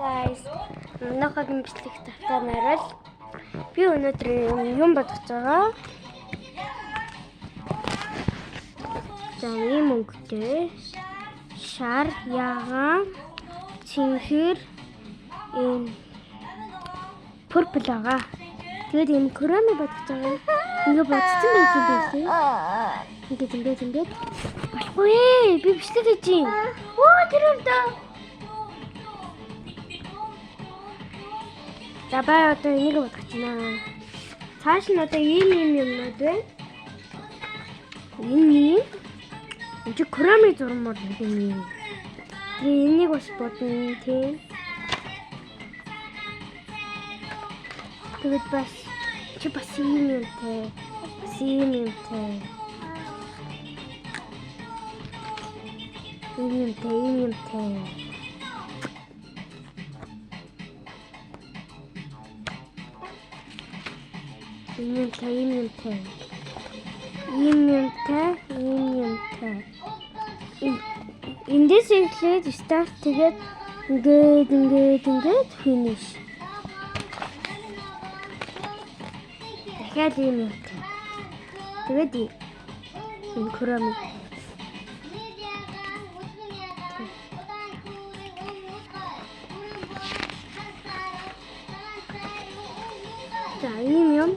Guys, өнөөгийн бичлэг тавтанаар л би өнөөдөр юм бодож байгаа. За ийм өнгөтэй шар ягаан цэнхэр ийм purple байгаа. Тэгээд ийм креми бодож байгаа. Ингээ бодсон байх юм байна лээ. Ингээд болохгүй ээ. Би бичлэг хийж юм. Оо тэр юм да. За бай одоо энийг бодож байна. Цааш нь одоо ийм юмнууд байна. Энэ чи креми зурмаар юм. Тэгээ энийг бас бодно тийм. Тэгээд бас чи бас ийм юмтэй. Ийм юмтэй. Эндээс эхлээд старт тэгээд ингээд finish. Дахиад ийм юмтай. Тэгээд энэ креми. За ийм юм.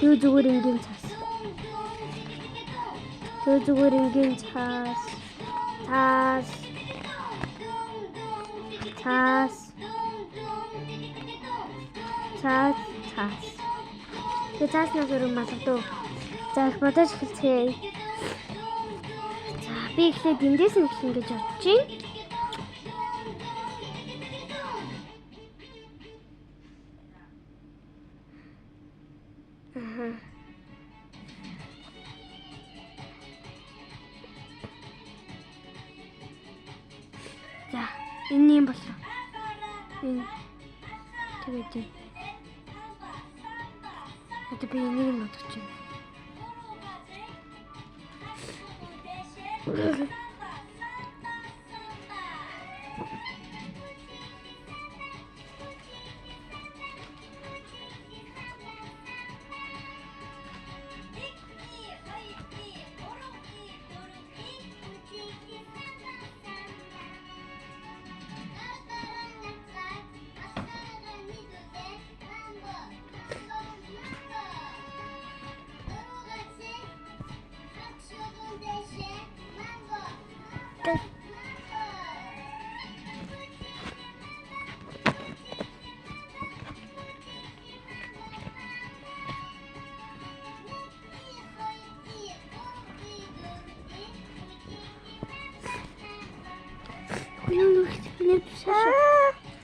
Тэг зүгээр энгийн цаас. Тэг цааснаас өрн малгадуу. За их бодож эхэлцгээе. За би эхлээд эндээс нь эхлэн гэж бодож байна. За энэ юм болов. Тэгээд одоо би энийг нь бодож байна.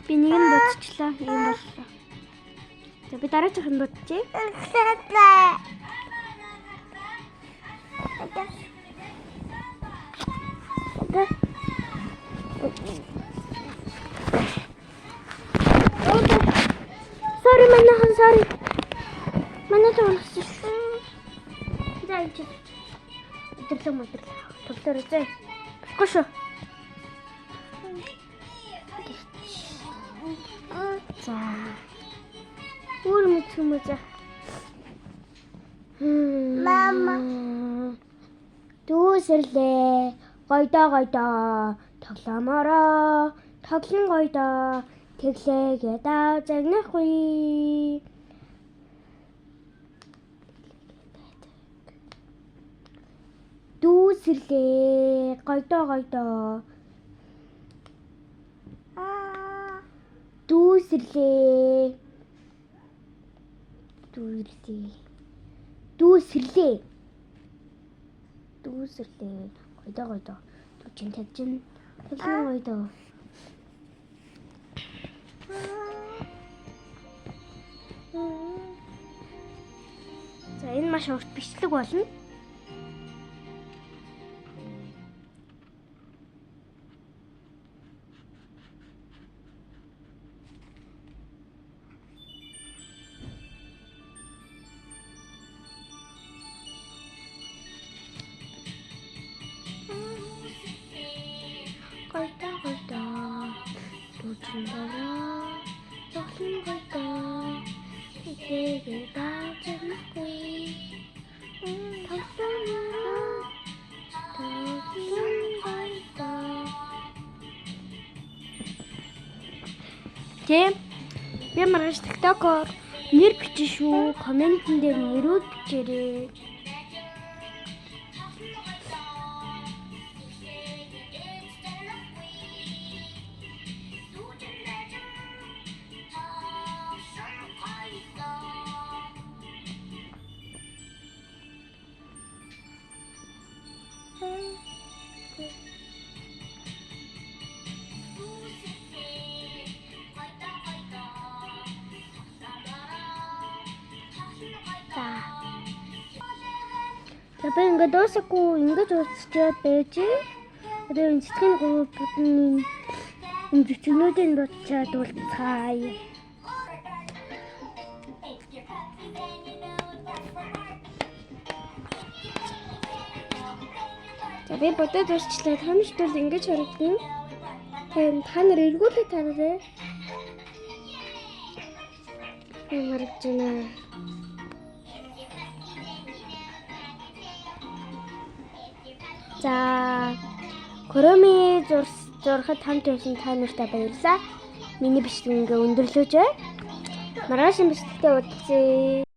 Би нэг нь бодчихлаа. Ийм боллоо. За би дараачих нь бодчих. Sorry. Манай тоолсон шүү. За энэ. Өдөрлөө. Төвлөрөө зэ. Болохгүй шүү. За. Өөр мэт. Мама. Дүүсэрлээ. Гойдоо. Тоглоомороо. Тоглон гойдоо. Тэглээгээ даа загнахгүй. Дүүсэрлээ. Гойдоо. Дүүсэрлээ. Гойдоо. Түчин. Тоглон гойдоо. За энэ маш урт бичлэг болно. Гойдоо. 달아 속힌 걸까 이게 빠져먹고 덕분으로 덕분 걸까. Тэ би маргааш TikTok-оор нэр бичэн шүү. Комментэн дээр нэрүүд бичээрэй. За би ингээд дуусахгүй ингэж уусчаад байж. Одоо энэ сэтгэл гуйны энэ зүчгнүүдийн дуучаад уулзцаая. За би бодоод дуусчлаа. Тамирт бол ингэж харагдана. Тэгээд та нар эргүүлээ тараарай. Харагдаж байна. За Chrome зурхад хамт байсан та нартай баярлалаа. Миний бичлэг ингээ өндөрлөөж байна. Маргааш бичлэгтээ уулзъя.